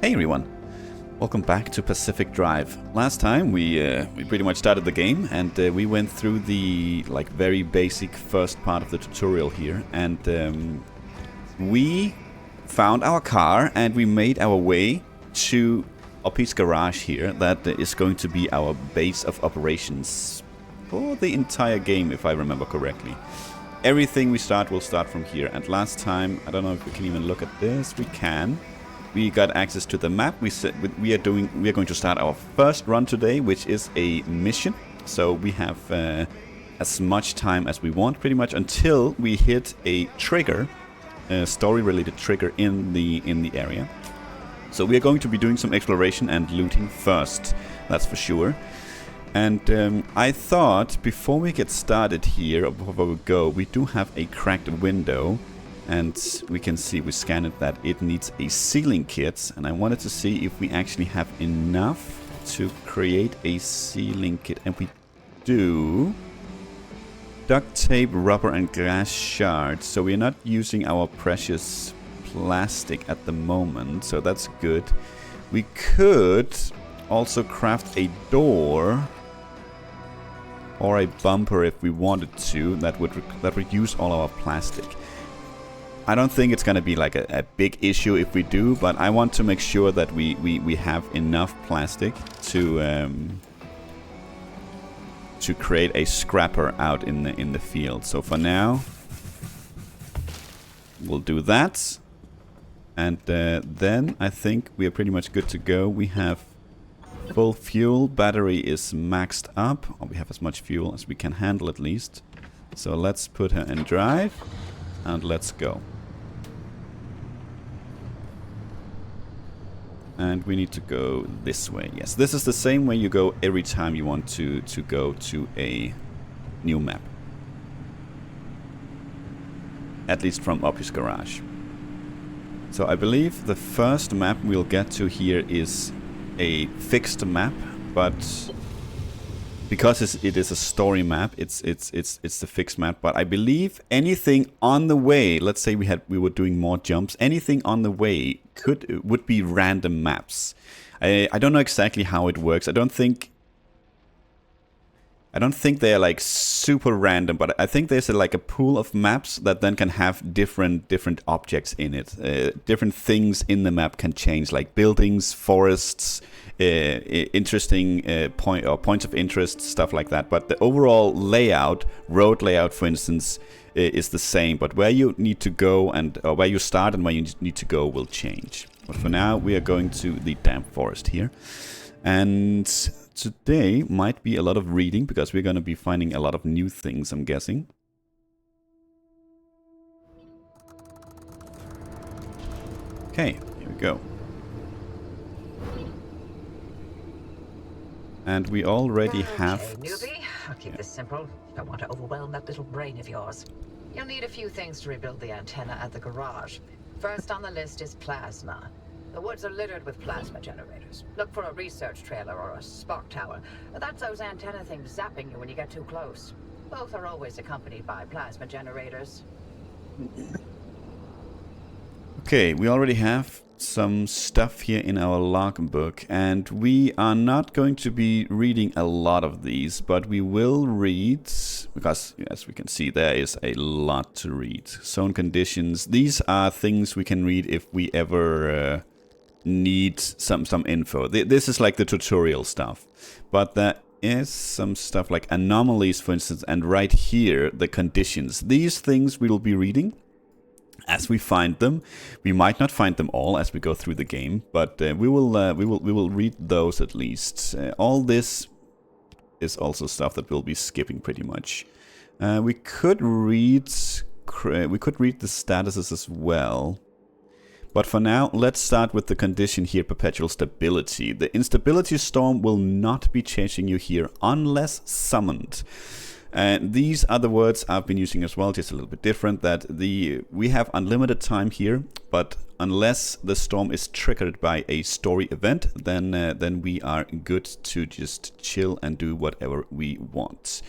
Hey everyone, welcome back to Pacific Drive. Last time we pretty much started the game and we went through the very basic first part of the tutorial here, and we found our car and we made our way to Oppie's garage here. That is going to be our base of operations for the entire game, if I remember correctly. Everything we start will start from here, and last time, I don't know if we can even look at this. We can. We got access to the map. We are going to start our first run today, which is a mission. So we have as much time as we want, pretty much, until we hit a trigger, a story-related trigger in the area. So we are going to be doing some exploration and looting first. That's for sure. And I thought before we get started here, or before we go, we do have a cracked window. And we can see, we scan it, that it needs a sealing kit. And I wanted to see if we actually have enough to create a sealing kit. And we do. Duct tape, rubber and glass shards. So we're not using our precious plastic at the moment. So that's good. We could also craft a door or a bumper if we wanted to. That would use all our plastic. I don't think it's going to be like a big issue if we do, but I want to make sure that we have enough plastic to create a scrapper out in the field. So for now, we'll do that, and then I think we are pretty much good to go. We have full fuel, battery is maxed up, or we have as much fuel as we can handle at least. So let's put her in drive. And let's go. And we need to go this way. Yes, this is the same way you go every time you want to go to a new map. At least from Oppie's garage. So I believe the first map we'll get to here is a fixed map, but because it is a story map, it's the fixed map. But I believe anything on the way, let's say we were doing more jumps, anything on the way would be random maps. I don't know exactly how it works. I don't think they're like super random, but I think there's like a pool of maps that then can have different objects in it. Different things in the map can change, like buildings, forests, interesting points of interest, stuff like that. But the overall layout, road layout, for instance, is the same. But where you need to go and where you start and where you need to go will change. But for now, we are going to the damp forest here, and today might be a lot of reading because we're going to be finding a lot of new things, I'm guessing. Okay, here we go. And we already have... Okay, newbie. I'll keep this simple. Don't want to overwhelm that little brain of yours. You'll need a few things to rebuild the antenna at the garage. First on the list is plasma. The woods are littered with plasma generators. Look for a research trailer or a spark tower. That's those antenna things zapping you when you get too close. Both are always accompanied by plasma generators. Okay, we already have some stuff here in our logbook, and we are not going to be reading a lot of these, but we will read, because as we can see, there is a lot to read. Zone conditions, these are things we can read if we ever need some info. This is like the tutorial stuff, but there is some stuff like anomalies, for instance, and right here, the conditions. These things we will be reading as we find them. We might not find them all as we go through the game, but we will read those at least. All this is also stuff that we'll be skipping pretty much. We could read the statuses as well. But for now, let's start with the condition here, perpetual stability. The instability storm will not be chasing you here unless summoned. And these are the words I've been using as well, just a little bit different, that we have unlimited time here, but unless the storm is triggered by a story event, then we are good to just chill and do whatever we want.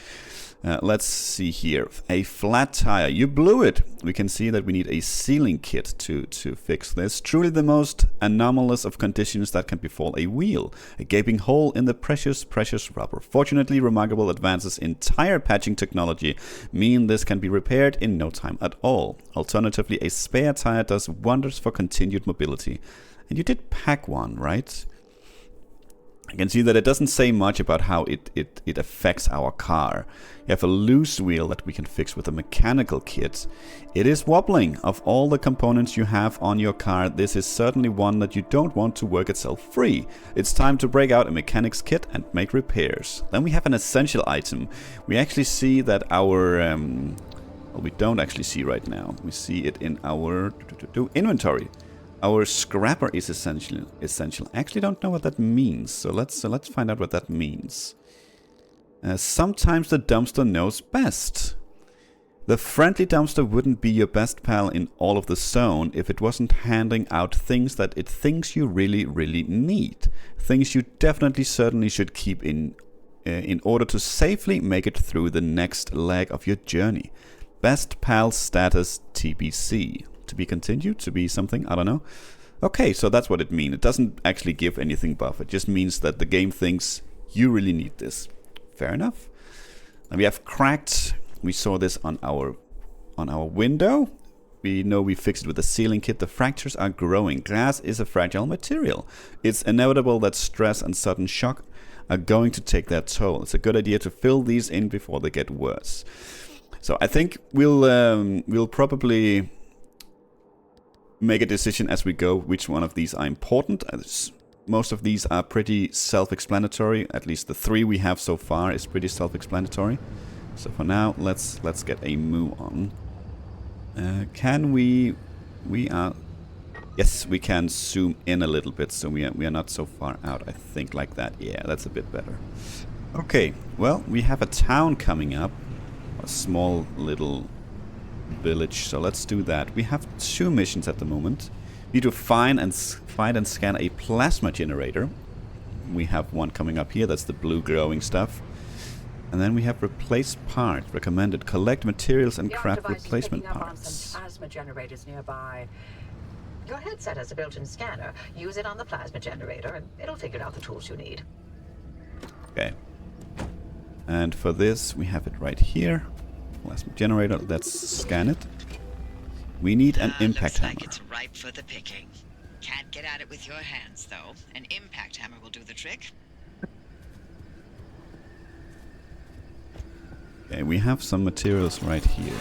Let's see here. A flat tire. You blew it. We can see that we need a sealing kit to fix this. Truly the most anomalous of conditions that can befall a wheel. A gaping hole in the precious rubber. Fortunately, remarkable advances in tire patching technology mean this can be repaired in no time at all. Alternatively, a spare tire does wonders for continued mobility. And you did pack one, right? You can see that it doesn't say much about how it affects our car. You have a loose wheel that we can fix with a mechanical kit. It is wobbling. Of all the components you have on your car, this is certainly one that you don't want to work itself free. It's time to break out a mechanic's kit and make repairs. Then we have an essential item. We actually see that our... well, we don't actually see right now. We see it in our inventory. Our scrapper is essential. I actually don't know what that means, so let's find out what that means. Sometimes the dumpster knows best. The friendly dumpster wouldn't be your best pal in all of the zone if it wasn't handing out things that it thinks you really need. Things you definitely certainly should keep in order to safely make it through the next leg of your journey. Best pal status TBC. To be continued, to be something, I don't know. Okay, so that's what it means. It doesn't actually give anything buff. It just means that the game thinks you really need this. Fair enough. And we have cracked. We saw this on our window. We know we fixed it with the sealing kit. The fractures are growing. Glass is a fragile material. It's inevitable that stress and sudden shock are going to take their toll. It's a good idea to fill these in before they get worse. So I think we'll probably make a decision as we go which one of these are important. Most of these are pretty self-explanatory. At least the 3 we have so far is pretty self-explanatory. So for now, let's get a move on. Can we are... Yes, we can zoom in a little bit, so we are not so far out, I think, like that. Yeah, that's a bit better. Okay, well, we have a town coming up. A small little village, so let's do that. We have 2 missions at the moment. We need to find and scan a plasma generator. We have one coming up here. That's the blue glowing stuff. And then we have replace part recommended. Collect materials and craft replacement parts. Some plasma generators nearby. Your headset has a built-in scanner. Use it on the plasma generator, and it'll figure out the tools you need. Okay. And for this, we have it right here. Plasma generator, let's scan it. We need an impact hammer. Looks like it's ripe for the picking. Can't get at it with your hands, though. An impact hammer will do the trick. Okay, we have some materials right here.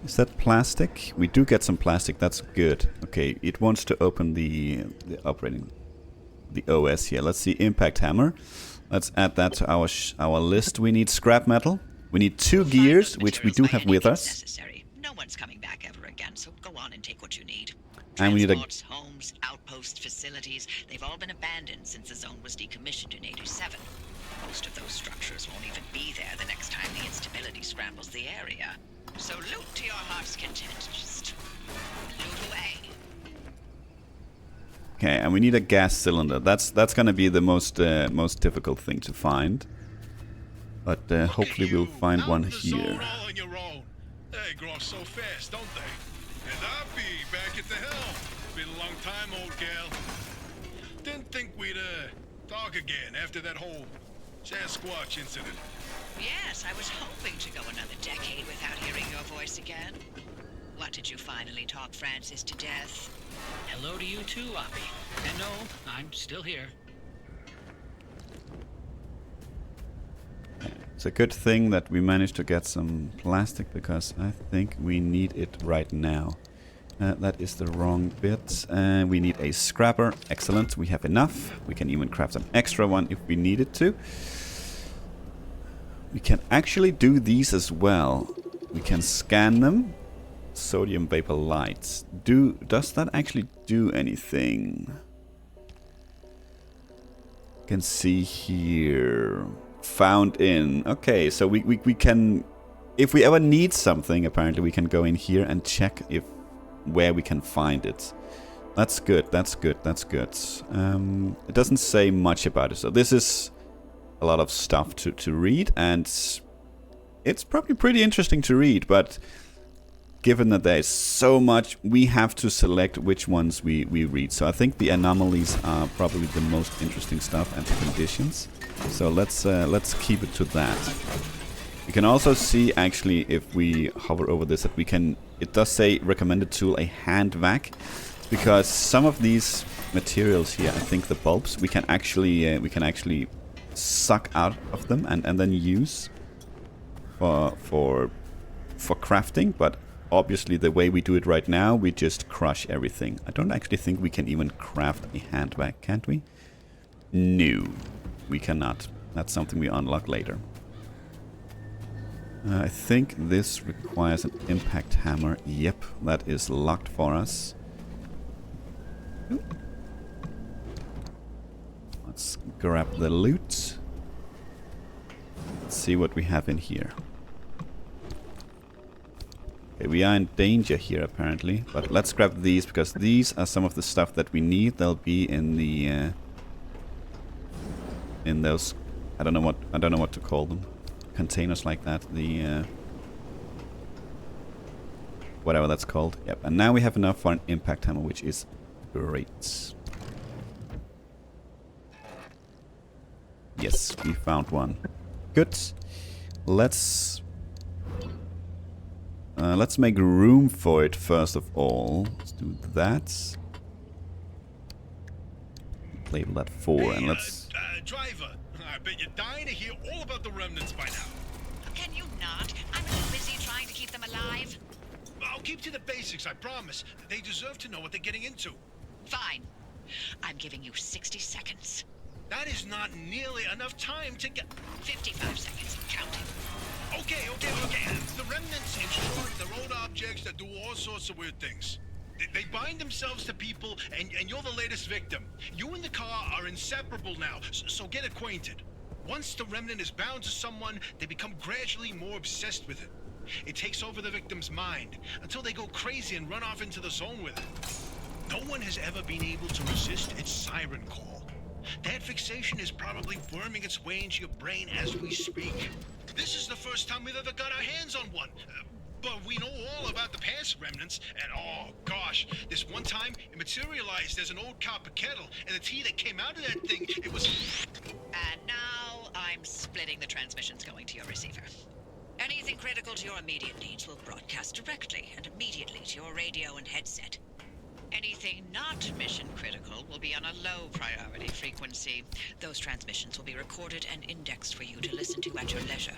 Is that plastic? We do get some plastic, that's good. Okay, it wants to open the OS here. Let's see, impact hammer. Let's add that to our list. We need scrap metal. We need 2 gears, which we do have with us. Necessary. No one's coming back ever again, so go on and take what you need. And we need Transports, homes, outposts, facilities, they've all been abandoned since the zone was decommissioned in 87. Most of those structures won't even be there the next time the instability scrambles the area. So loot to your heart's content. Just loot away. Okay, and we need a gas cylinder. That's going to be the most difficult thing to find. But hopefully we'll find one here. They grow so fast, don't they? And I'll be back at the helm. Been a long time, old gal. Didn't think we'd talk again after that whole Sasquatch incident. Yes, I was hoping to go another decade without hearing your voice again. What, did you finally talk Francis to death? Hello to you too, Oppie. And no, I'm still here. It's a good thing that we managed to get some plastic, because I think we need it right now. That is the wrong bit. We need a scrapper. Excellent, we have enough. We can even craft an extra one if we needed to. We can actually do these as well. We can scan them. Sodium vapor lights. Does that actually do anything? You can see here. Found in. Okay, so we can if we ever need something, apparently we can go in here and check where we can find it. That's good, that's good, that's good. It doesn't say much about it, so this is a lot of stuff to read, and it's probably pretty interesting to read, but given that there is so much, we have to select which ones we read. So I think the anomalies are probably the most interesting stuff, and the conditions. So let's keep it to that. You can also see, actually, if we hover over this, that we can. It does say recommended tool, a hand vac, because some of these materials here, I think the bulbs, we can actually suck out of them and then use for crafting, but obviously the way we do it right now, we just crush everything. I don't actually think we can even craft a hand vac, can't we? No, we cannot. That's something we unlock later. I think this requires an impact hammer. Yep, that is locked for us. Let's grab the loot. Let's see what we have in here. Okay, we are in danger here apparently, but let's grab these because these are some of the stuff that we need. They'll be in the in those, I don't know what to call them, containers like that. The whatever that's called. Yep. And now we have enough for an impact hammer, which is great. Yes, we found one. Good. Let's make room for it first of all. Let's do that. Label that 4, and let's. Driver, I bet you're dying to hear all about the remnants by now. Can you not? I'm too busy trying to keep them alive. I'll keep to the basics, I promise. They deserve to know what they're getting into. Fine. I'm giving you 60 seconds. That is not nearly enough time to get... 55 seconds and counting. Okay. The remnants, in short, they're old objects that do all sorts of weird things. They bind themselves to people, and you're the latest victim. You and the car are inseparable now, so get acquainted. Once the remnant is bound to someone, they become gradually more obsessed with it. It takes over the victim's mind, until they go crazy and run off into the zone with it. No one has ever been able to resist its siren call. That fixation is probably worming its way into your brain as we speak. This is the first time we've ever got our hands on one. But we know all about the past remnants, and oh gosh, this one time it materialized as an old copper kettle, and the tea that came out of that thing, it was... And now I'm splitting the transmissions going to your receiver. Anything critical to your immediate needs will broadcast directly and immediately to your radio and headset. Anything not mission critical will be on a low priority frequency. Those transmissions will be recorded and indexed for you to listen to at your leisure.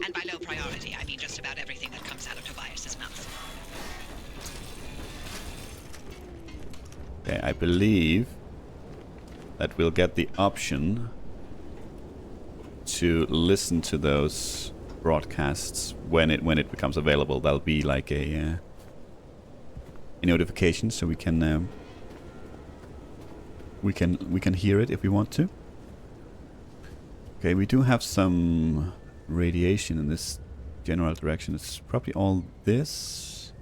And by low priority, I mean just about everything that comes out of Tobias's mouth. Okay, I believe that we'll get the option to listen to those broadcasts when it becomes available. That'll be like a notification, so we can hear it if we want to. Okay, we do have some radiation in this general direction. It's probably all this.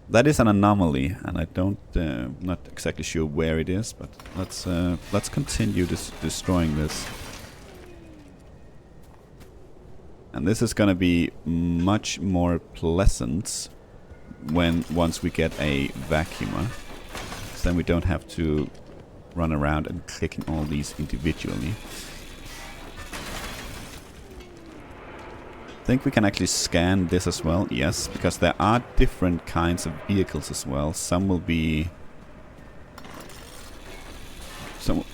That is an anomaly, and I don't, not exactly sure where it is, but let's continue destroying this. And this is gonna be much more pleasant once we get a vacuumer, so then we don't have to run around and clicking all these individually. I think we can actually scan this as well. Yes, because there are different kinds of vehicles as well. Some will be some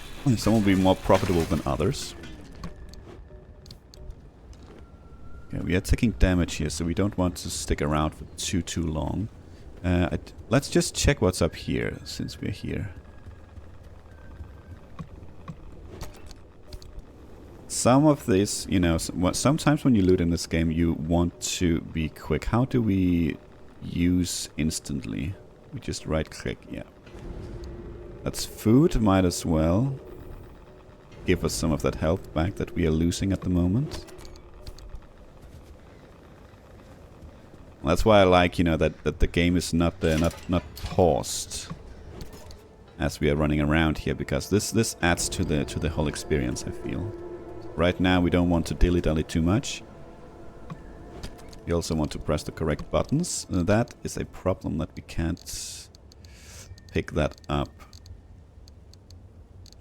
will be more profitable than others. Okay, we are taking damage here, so we don't want to stick around for too long. Let's just check what's up here since we're here. Some of this, you know, sometimes when you loot in this game, you want to be quick. How do we use instantly? We just right click, yeah. That's food, might as well give us some of that health back that we are losing at the moment. That's why I like, you know, that the game is not paused as we are running around here, because this adds to the whole experience, I feel. Right now we don't want to dilly-dally too much. We also want to press the correct buttons. That is a problem that we can't pick that up.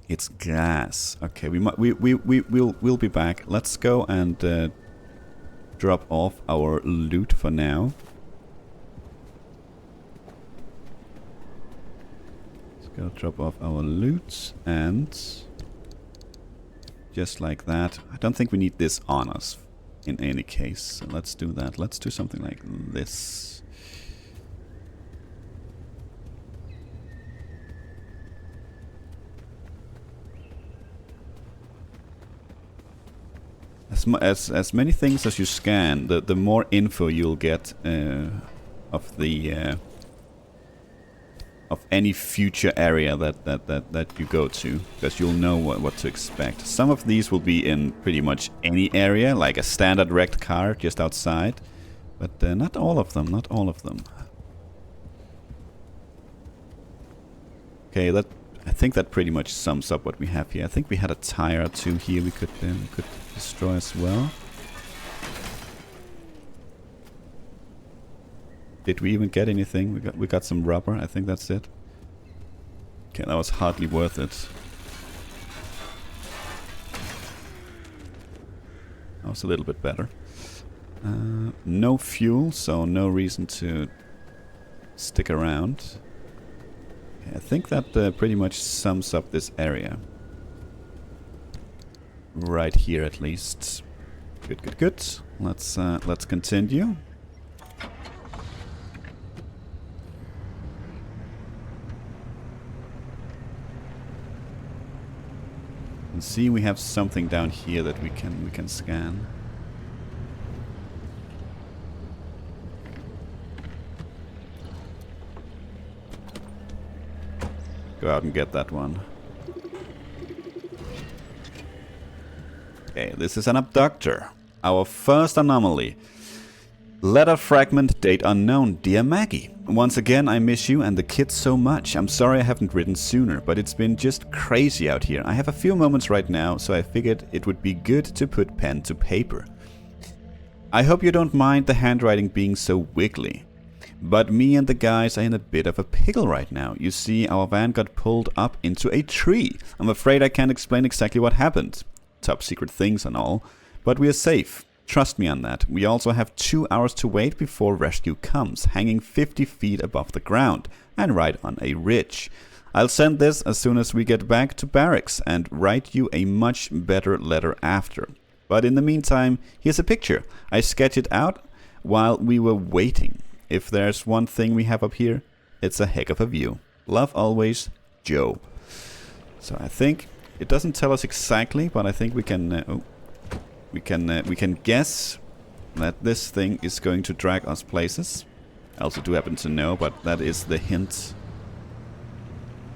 It's glass. Okay, we'll be back. Let's go and drop off our loot for now. Let's go drop off our loot, and just like that. I don't think we need this on us in any case, so let's do that. Let's do something like this. As many things as you scan, the more info you'll get of the of any future area that you go to, because you'll know what to expect. Some of these will be in pretty much any area, like a standard wrecked car just outside, but not all of them. Not all of them. Okay, I think that pretty much sums up what we have here. I think we had a tire or two here we could destroy as well. Did we even get anything? We got some rubber. I think that's it. Okay, that was hardly worth it. That was a little bit better. No fuel, so no reason to stick around. Okay, I think that pretty much sums up this area. Right here, at least. Good, good, good. Let's continue. And see, we have something down here that we can scan. Go out and get that one. Okay, this is an abductor. Our first anomaly. Letter fragment, date unknown. Dear Maggie, once again I miss you and the kids so much. I'm sorry I haven't written sooner, but it's been just crazy out here. I have a few moments right now, so I figured it would be good to put pen to paper. I hope you don't mind the handwriting being so wiggly. But me and the guys are in a bit of a pickle right now. You see, our van got pulled up into a tree. I'm afraid I can't explain exactly what happened. Top secret things and all. But we are safe. Trust me on that. We also have 2 hours to wait before rescue comes, hanging 50 feet above the ground and right on a ridge. I'll send this as soon as we get back to barracks and write you a much better letter after. But in the meantime, here's a picture. I sketched it out while we were waiting. If there's one thing we have up here, it's a heck of a view. Love always, Joe. So I think it doesn't tell us exactly, but I think we can we can guess that this thing is going to drag us places. I also do happen to know, but that is the hint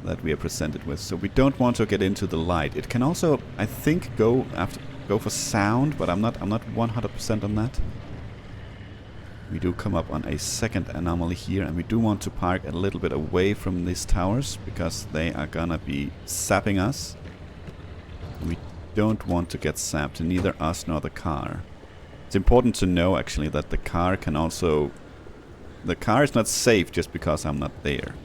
that we are presented with. So we don't want to get into the light. It can also, I think, go for sound, but I'm not 100% on that. We do come up on a second anomaly here, and we do want to park a little bit away from these towers because they are gonna be sapping us. We don't want to get sapped, neither us nor the car. It's important to know actually that the car can also... The car is not safe just because I'm not there.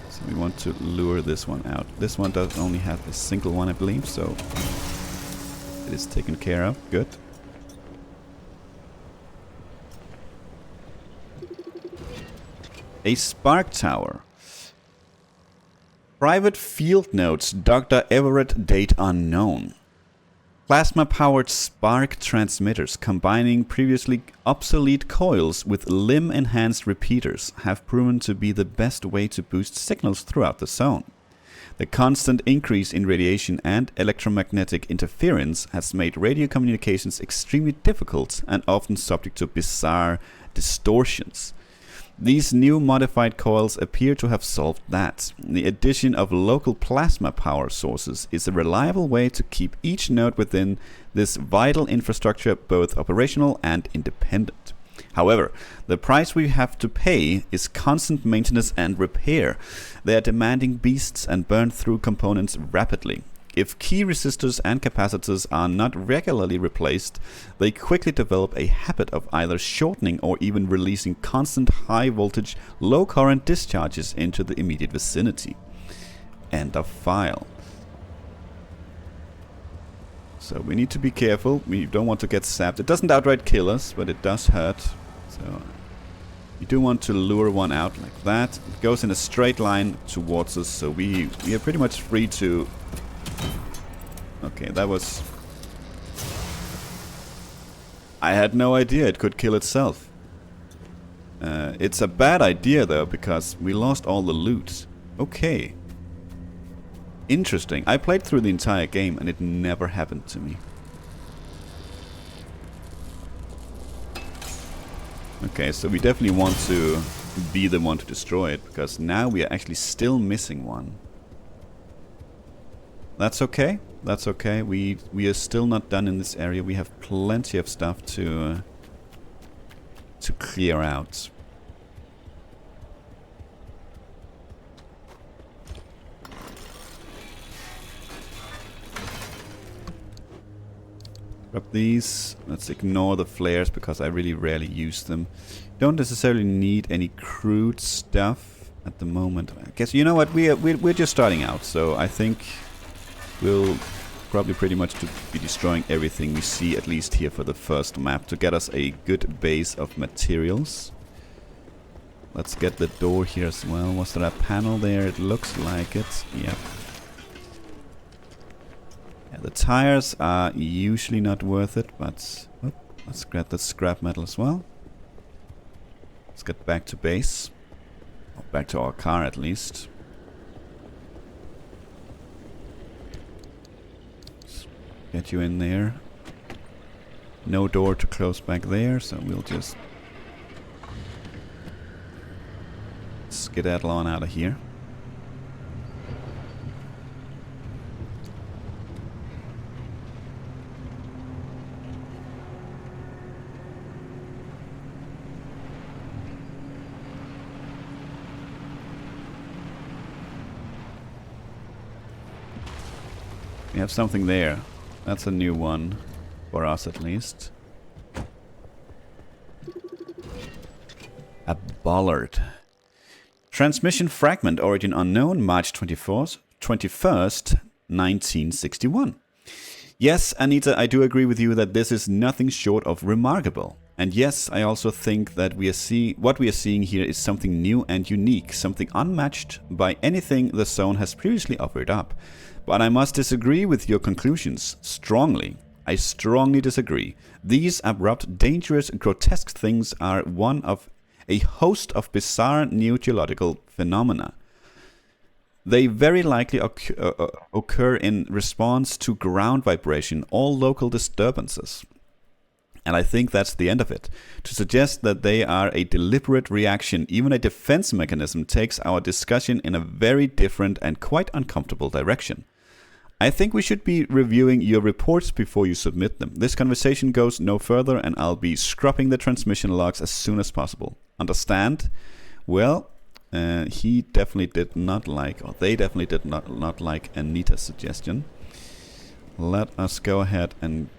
So we want to lure this one out. This one does only have a single one, I believe, so it is taken care of. Good. A spark tower. Private field notes, Dr. Everett, date unknown. Plasma-powered spark transmitters combining previously obsolete coils with limb-enhanced repeaters have proven to be the best way to boost signals throughout the zone. The constant increase in radiation and electromagnetic interference has made radio communications extremely difficult and often subject to bizarre distortions. These new modified coils appear to have solved that. The addition of local plasma power sources is a reliable way to keep each node within this vital infrastructure both operational and independent. However, the price we have to pay is constant maintenance and repair. They are demanding beasts and burn through components rapidly. If key resistors and capacitors are not regularly replaced, they quickly develop a habit of either shortening or even releasing constant high voltage, low current discharges into the immediate vicinity. End of file. So we need to be careful. We don't want to get sapped. It doesn't outright kill us, but it does hurt. So you do want to lure one out like that. It goes in a straight line towards us, so we are pretty much free to... Okay, that was... I had no idea it could kill itself. It's a bad idea though, because we lost all the loot. Okay. Interesting. I played through the entire game and it never happened to me. Okay, so we definitely want to be the one to destroy it, because now we are actually still missing one. That's okay. That's okay. We are still not done in this area. We have plenty of stuff to clear out. Grab these. Let's ignore the flares because I really rarely use them. Don't necessarily need any crude stuff at the moment. I guess, you know what, we're just starting out, so I think we'll probably pretty much be destroying everything we see, at least here for the first map, to get us a good base of materials. Let's get the door here as well. Was there a panel there? It looks like it. Yep. Yeah, the tires are usually not worth it, but let's grab the scrap metal as well. Let's get back to base. Or back to our car at least. Get you in there. No door to close back there, so we'll just skedaddle on out of here. We have something there. That's a new one, for us at least. A bollard. Transmission fragment, origin unknown, March 21st, 1961. Yes, Anita, I do agree with you that this is nothing short of remarkable. And yes, I also think that what we are seeing here is something new and unique, something unmatched by anything the zone has previously offered up. But I must disagree with your conclusions strongly. I strongly disagree. These abrupt, dangerous, grotesque things are one of a host of bizarre neogeological phenomena. They very likely occur in response to ground vibration or local disturbances. And I think that's the end of it. To suggest that they are a deliberate reaction, even a defense mechanism, takes our discussion in a very different and quite uncomfortable direction. I think we should be reviewing your reports before you submit them. This conversation goes no further and I'll be scrubbing the transmission logs as soon as possible. Understand? Well, he definitely did not like, or they definitely did not like Anita's suggestion. Let us go ahead and...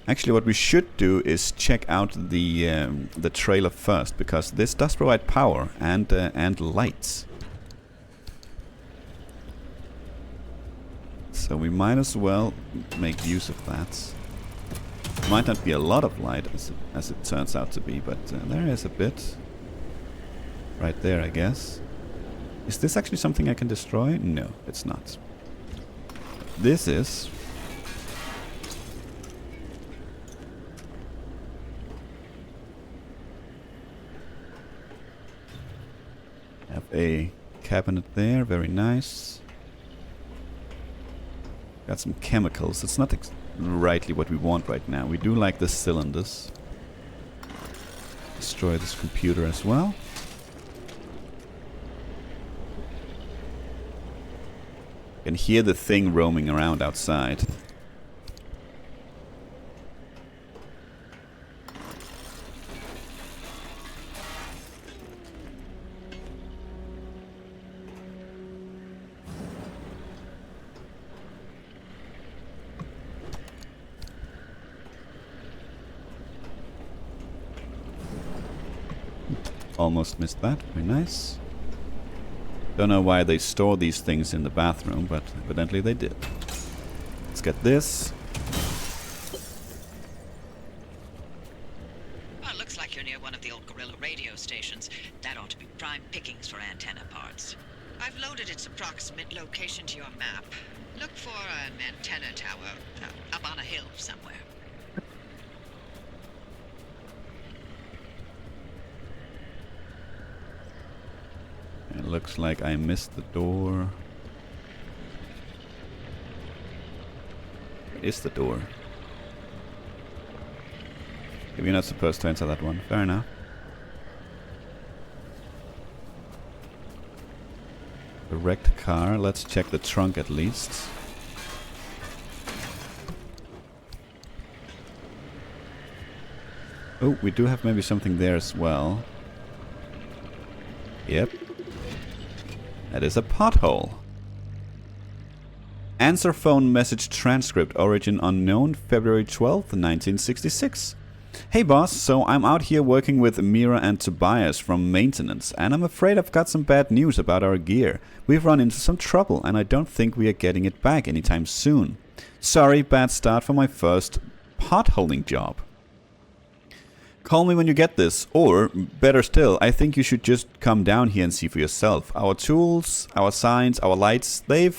Actually, what we should do is check out the trailer first, because this does provide power and lights. So we might as well make use of that. Might not be a lot of light as it turns out to be, but there is a bit. Right there, I guess. Is this actually something I can destroy? No, it's not. This is... Have a cabinet there, very nice. Got some chemicals. It's not rightly what we want right now. We do like the cylinders. Destroy this computer as well. Can hear the thing roaming around outside. Almost missed that. Very nice. Don't know why they store these things in the bathroom, but evidently they did. Let's get this. Well, it looks like you're near one of the old Gorilla radio stations. That ought to be prime pickings for antenna parts. I've loaded its approximate location to your map. Look for an antenna tower up on a hill somewhere. It looks like I missed the door. Where is the door? Okay, we're not supposed to enter that one. Fair enough. The wrecked car. Let's check the trunk at least. Oh, we do have maybe something there as well. Yep. That is a pothole. Answer phone message transcript, origin unknown, February 12th, 1966. Hey boss, so I'm out here working with Mira and Tobias from maintenance, and I'm afraid I've got some bad news about our gear. We've run into some trouble, and I don't think we are getting it back anytime soon. Sorry, bad start for my first potholing job. Call me when you get this, or, better still, I think you should just come down here and see for yourself. Our tools, our signs, our lights, they've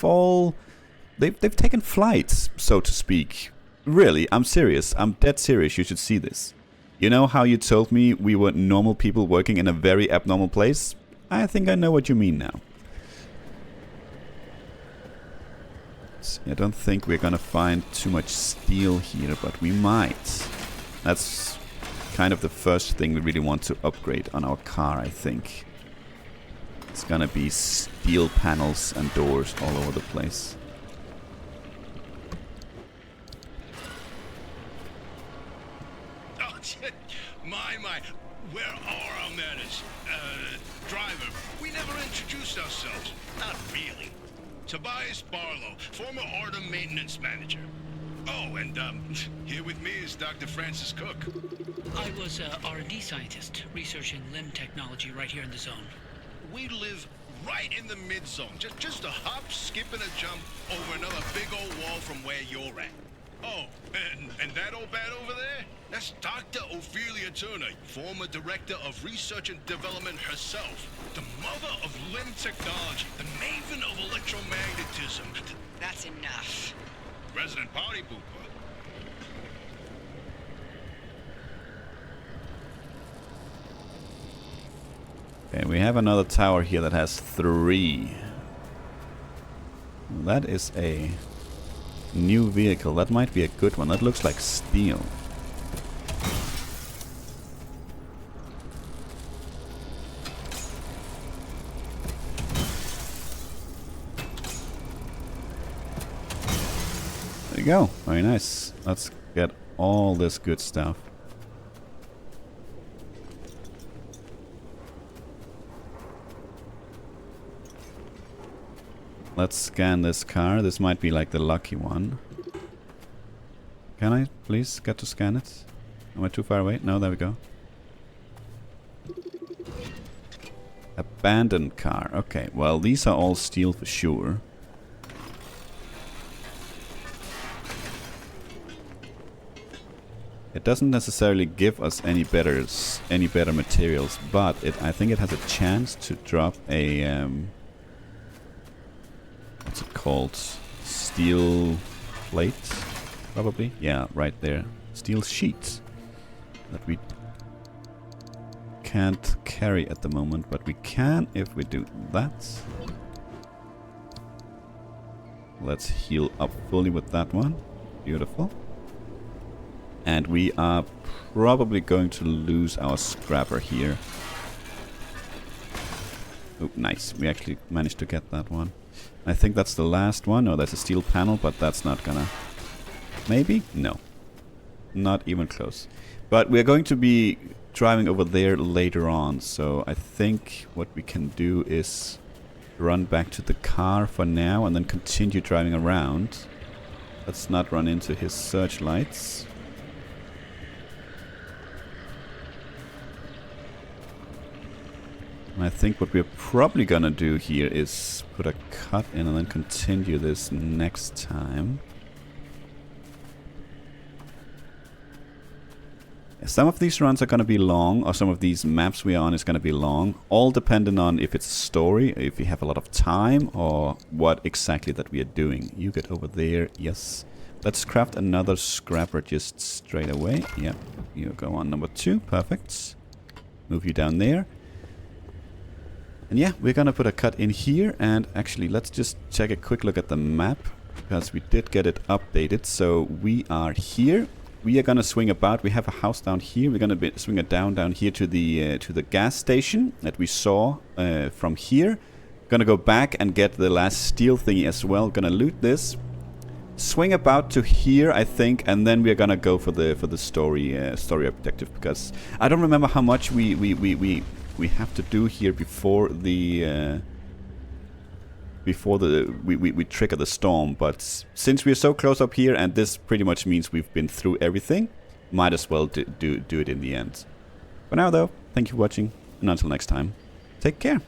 taken flight, so to speak. Really, I'm serious. I'm dead serious. You should see this. You know how you told me we were normal people working in a very abnormal place? I think I know what you mean now. See, I don't think we're gonna find too much steel here, but we might. That's kind of the first thing we really want to upgrade on our car, I think. It's gonna be steel panels and doors all over the place. Oh, my. Where are our manners? Driver, we never introduced ourselves. Not really. Tobias Barlow, former Artem maintenance manager. Oh, and here with me is Dr. Francis Cook. I was a R&D scientist researching limb technology right here in the zone. We live right in the mid-zone. Just a hop, skip, and a jump over another big old wall from where you're at. Oh, and that old bat over there? That's Dr. Ophelia Turner, former director of research and development herself. The mother of limb technology, the maven of electromagnetism. That's enough. Resident party pooper. Okay, we have another tower here that has 3. That is a new vehicle. That might be a good one. That looks like steel. There you go. Very nice. Let's get all this good stuff. Let's scan this car. This might be like the lucky one. Can I please get to scan it? Am I too far away? No, there we go. Abandoned car. Okay, well, these are all steel for sure. It doesn't necessarily give us any better materials, but I think it has a chance to drop a what's it called? Steel plate, probably. Yeah, right there. Steel sheet that we can't carry at the moment, but we can if we do that. Let's heal up fully with that one. Beautiful. And we are probably going to lose our scrapper here. Oh, nice. We actually managed to get that one. I think that's the last one. Oh, there's a steel panel, but that's not gonna... Maybe? No. Not even close. But we're going to be driving over there later on, so I think what we can do is run back to the car for now and then continue driving around. Let's not run into his searchlights. And I think what we're probably gonna do here is put a cut in and then continue this next time. Some of these runs are going to be long, or some of these maps we are on is going to be long. All dependent on if it's a story, if we have a lot of time, or what exactly that we are doing. You get over there, yes. Let's craft another scrapper just straight away. Yep, you go on number 2, perfect. Move you down there. And yeah, we're going to put a cut in here, and actually let's just take a quick look at the map, because we did get it updated. So we are here. We are gonna swing about. We have a house down here. We're gonna swing it down here to the gas station that we saw from here. Gonna go back and get the last steel thingy as well. Gonna loot this. Swing about to here, I think, and then we're gonna go for the story objective, because I don't remember how much we have to do here before the we trigger the storm. But since we're so close up here, and this pretty much means we've been through everything, might as well do it in the end. For now though, thank you for watching, and until next time, take care.